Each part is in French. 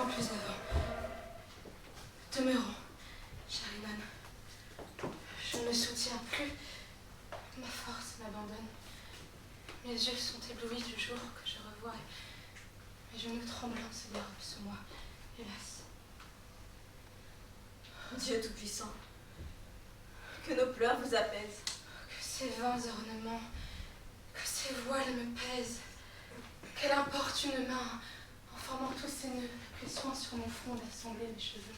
plus avant. Demeurons, chère Inon. Je ne me soutiens plus. Ma force m'abandonne. Mes yeux sont éblouis du jour que je revois. Mes genoux tremblants se dérobent sous moi, hélas. Dieu Tout-Puissant, que nos pleurs vous apaisent. Que ces vains ornements, que ces voiles me pèsent. Quelle importune main, en formant tous ces nœuds, a pris soin sur mon front d'assembler mes cheveux.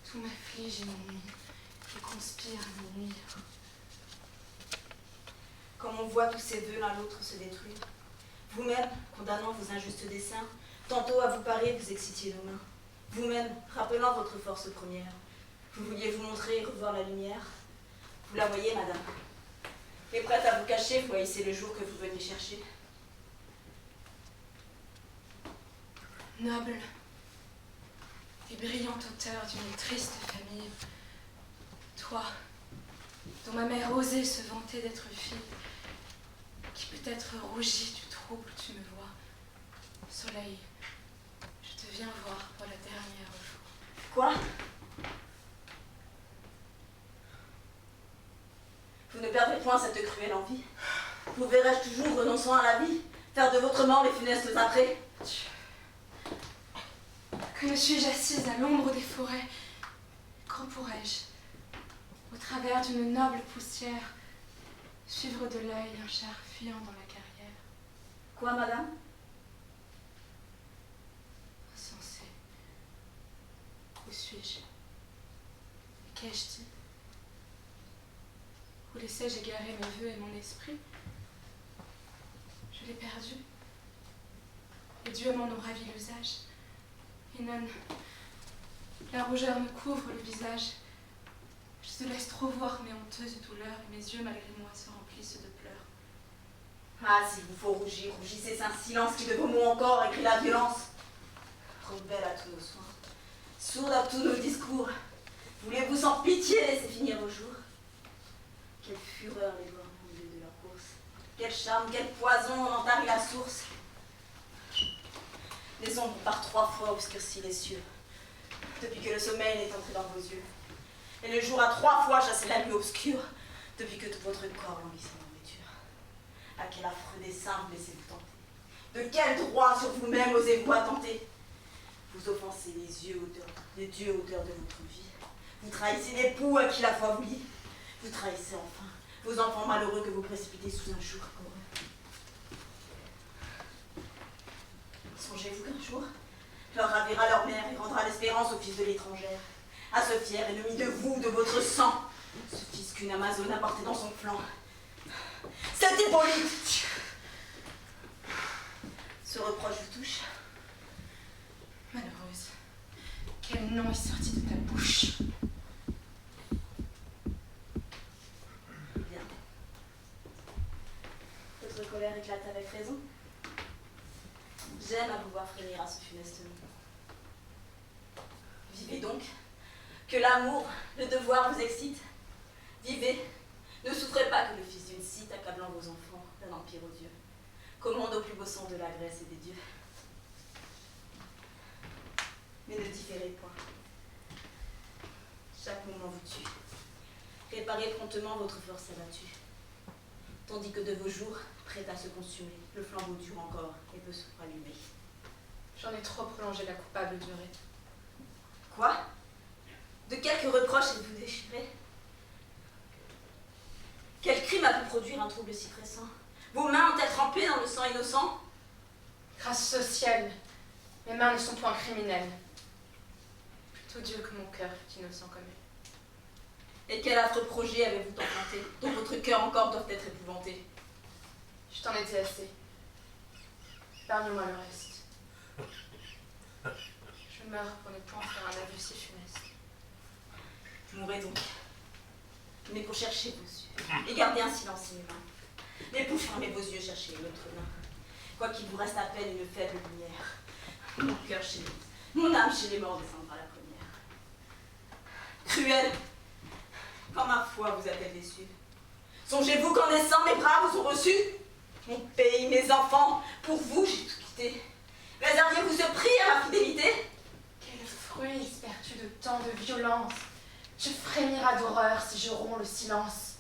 Tout m'afflige et m'ennuie, et conspire à me nuire. Comme on voit tous ces vœux l'un l'autre se détruire, vous-même, condamnant vos injustes desseins, tantôt à vous parer, vous excitiez nos mains. Vous-même, rappelant votre force première, vous vouliez vous montrer et revoir la lumière. Vous la voyez, madame. Et prête à vous cacher, vous haïssez le jour que vous venez chercher. Noble et brillante auteur d'une triste famille, toi, dont ma mère osait se vanter d'être fille, qui peut-être rougit du trouble, tu me vois. Soleil, je te viens voir pour la dernière fois. Quoi? Vous ne perdrez point cette cruelle envie. Vous verrai-je toujours, renonçant à la vie, faire de votre mort les funestes apprêts? Que ne suis-je assise à l'ombre des forêts? Quand pourrais-je, au travers d'une noble poussière, suivre de l'œil un char fuyant dans la carrière? Quoi, madame? Insensé. Où suis-je? Qu'ai-je dit? Où laissais-je égarer mes vœux et mon esprit? Je l'ai perdu. Les dieux m'en ont ravi l'usage. Inon, la rougeur me couvre le visage. Je te laisse trop voir mes honteuses douleurs et mes yeux, malgré moi, se remplissent de pleurs. Ah, s'il vous faut rougir, rougissez, c'est un silence qui de vos mots encore écrit la violence. Rebelle à tous nos soins, sourde à tous nos discours, voulez-vous sans pitié laisser finir vos jours? Quelle fureur les voir au milieu de leur course, quel charme, quel poison en entarie la source. Les ombres par 3 fois obscurci les cieux, depuis que le sommeil n'est entré dans vos yeux. Et le jour a 3 fois chassé la nuit obscure, depuis que tout votre corps languissait en nourriture. À quel affreux dessein vous laissez-vous tenter? De quel droit sur vous-même osez-vous attenter? Vous offensez les dieux auteurs de votre vie. Vous trahissez l'époux à qui la foi vous lie. Vous trahissez enfin vos enfants malheureux que vous précipitez sous un jour heureux. Songez-vous qu'un jour, leur ravira leur mère et rendra l'espérance au fils de l'étrangère, à ce fier ennemi de vous, de votre sang, ce fils qu'une Amazone a porté dans son flanc. C'est Hippolyte! Ce reproche vous touche? Malheureuse, quel nom est sorti de ta bouche? Bien. Votre colère éclate avec raison. J'aime à vous voir frémir à ce funeste nom. Vivez donc, que l'amour, le devoir vous excite. Vivez, ne souffrez pas que le fils d'une Scythe accablant vos enfants d'un empire odieux commande au plus beau sang de la Grèce et des dieux. Mais ne différez point. Chaque moment vous tue. Réparez promptement votre force abattue. Tandis que de vos jours, prêt à se consumer, le flambeau dure encore et peut se rallumer. J'en ai trop prolongé la coupable durée. Quoi? De quelques reproches êtes-vous déchiré? Quel crime a pu produire un trouble si pressant? Vos mains ont-elles trempé dans le sang innocent? Grâce au ciel, mes mains ne sont point criminelles. Plutôt Dieu que mon cœur fut innocent comme elle. Et quel affreux projet avez-vous tenté, dont votre cœur encore doit être épouvanté? Je t'en ai dit assez. Épargne-moi le reste. Je meurs pour ne point faire un aveu si funeste. Mourrez donc. Mais pour chercher vos yeux, et garder un silence inhumain. Mais pour fermer vos yeux, cherchez l'autre main. Quoi qu'il vous reste à peine une faible lumière. Mon cœur chez les... Mon âme chez les morts descendra la première. Cruelle, quand ma foi vous a-t-elle déçu? Songez-vous qu'en naissant, mes bras vous ont reçu? Mon pays, mes enfants, pour vous j'ai tout quitté. Réserviez-vous ce prix à ma fidélité? Quel fruit espères-tu de tant de violence? Tu frémiras d'horreur si je romps le silence.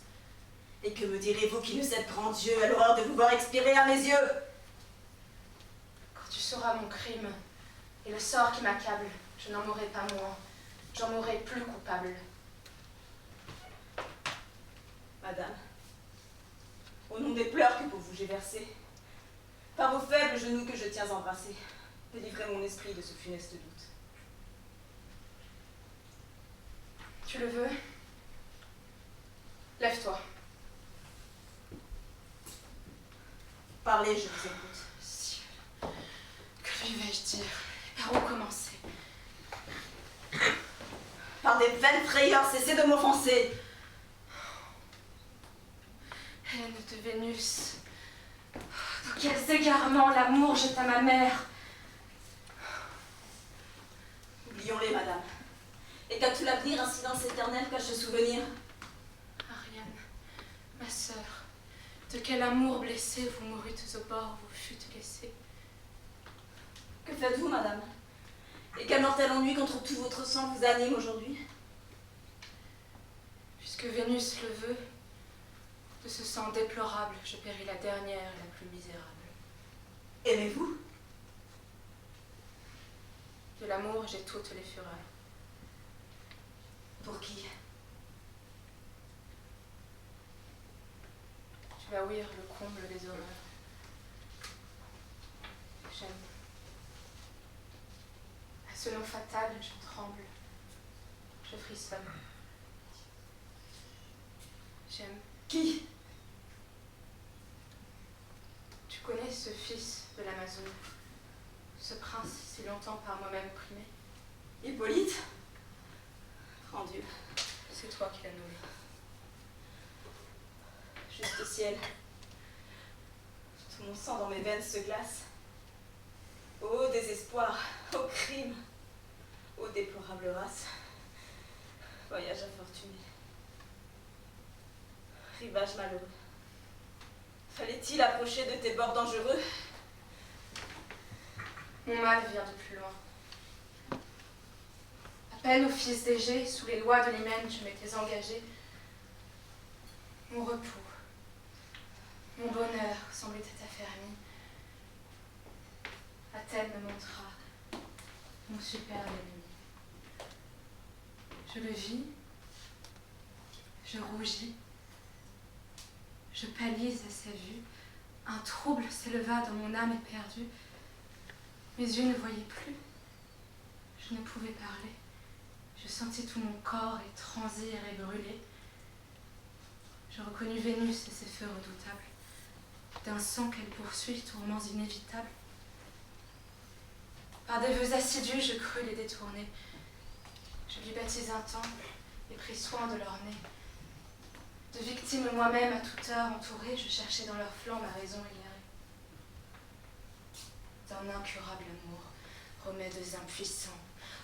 Et que me direz-vous qui ne cède grand Dieu à l'horreur de vous voir expirer à mes yeux? Quand tu sauras mon crime et le sort qui m'accable, je n'en mourrai pas moins, j'en mourrai plus coupable. Madame, au nom des pleurs que pour vous j'ai versés, par vos faibles genoux que je tiens embrassés, délivrez mon esprit de ce funeste doute. Tu le veux? Lève-toi. Parlez, je vous écoute. Ciel, que lui vais-je dire? Par où commencer? Par des vaines frayeurs, cessez de m'offenser. Haine de Vénus, dans quels égarements l'amour jette à ma mère. Oublions-les, madame. Et qu'à tout l'avenir, un silence éternel cache le souvenir. Ariane, ma sœur, de quel amour blessé vous mourûtes au bord où vous fûtes laissée. Que faites-vous, madame? Et quel mortel ennui contre tout votre sang vous anime aujourd'hui? Puisque Vénus le veut, de ce sang déplorable, je péris la dernière et la plus misérable. Aimez-vous? De l'amour, j'ai toutes les fureurs. Pour qui? Tu vas ouïr le comble des horreurs. J'aime. À ce nom fatal, je tremble. Je frissonne. J'aime. Qui? Tu connais ce fils de l'Amazone, ce prince si longtemps par moi-même primé? Hippolyte? Grand Dieu. C'est toi qui l'as nommé. Juste ciel. Tout mon sang dans mes veines se glace. Ô désespoir, ô crime, ô déplorable race. Voyage infortuné. Rivage malheureux. Fallait-il approcher de tes bords dangereux? Mon mal vient de plus loin. À peine au fils d'Égée, sous les lois de l'hymen, je m'étais engagée. Mon repos, mon bonheur semblait être affermi. Athènes me montra mon superbe ennemi. Je le vis, je rougis, je pâlis à sa vue. Un trouble s'éleva dans mon âme éperdue. Mes yeux ne voyaient plus. Je ne pouvais parler. Je sentis tout mon corps étransir et brûler. Je reconnus Vénus et ses feux redoutables. D'un sang qu'elle poursuit, tourments inévitables. Par des vœux assidus, je crus les détourner. Je lui bâtis un temple et pris soin de l'orner. De victimes moi-même à toute heure entourées, je cherchais dans leurs flancs ma raison égarée. D'un incurable amour, remèdes impuissants,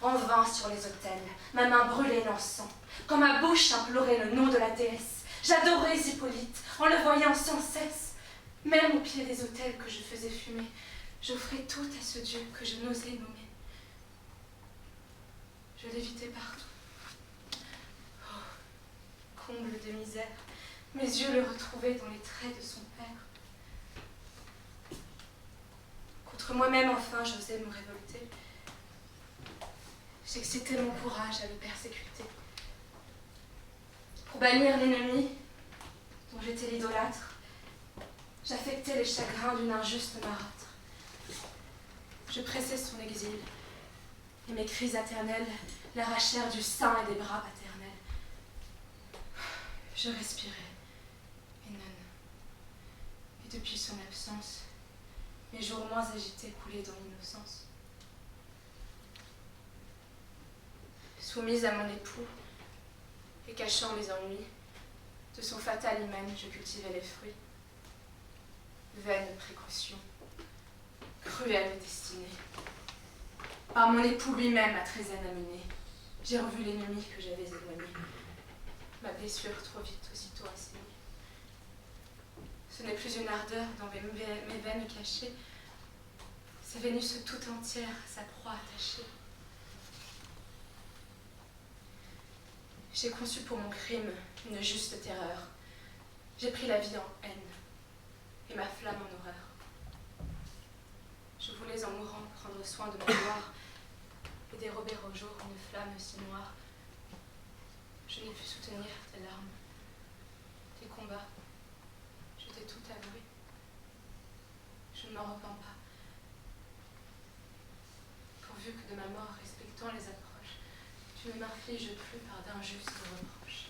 en vain sur les autels, ma main brûlait l'encens. Quand ma bouche implorait le nom de la déesse, j'adorais Hippolyte en le voyant sans cesse. Même au pied des autels que je faisais fumer, j'offrais tout à ce Dieu que je n'osais nommer. Je l'évitais partout. Oh, comble de misère, mes yeux le retrouvaient dans les traits de son père. Contre moi-même, enfin, j'osais me révolter. J'excitais mon courage à le persécuter. Pour bannir l'ennemi, dont j'étais l'idolâtre, j'affectais les chagrins d'une injuste marâtre. Je pressais son exil, et mes cris éternels l'arrachèrent du sein et des bras paternels. Je respirais, et non. Et depuis son absence, mes jours moins agités coulaient dans l'innocence. Soumise à mon époux, et cachant mes ennuis, de son fatal hymen, je cultivais les fruits. Vaine précaution, cruelle destinée. Par mon époux lui-même, à Trézène amené, j'ai revu l'ennemi que j'avais éloigné. Ma blessure trop vite aussitôt assainie. Ce n'est plus une ardeur dans mes veines cachées, sa Vénus tout entière à sa proie attachée. J'ai conçu pour mon crime une juste terreur. J'ai pris la vie en haine et ma flamme en horreur. Je voulais en mourant prendre soin de ma gloire et dérober au jour une flamme si noire. Je n'ai pu soutenir tes larmes, tes combats. Je t'ai tout avoué. Je ne m'en repens pas. Pourvu que de ma mort, respectant les approches, tu ne m'infliges plus par d'injustes reproches.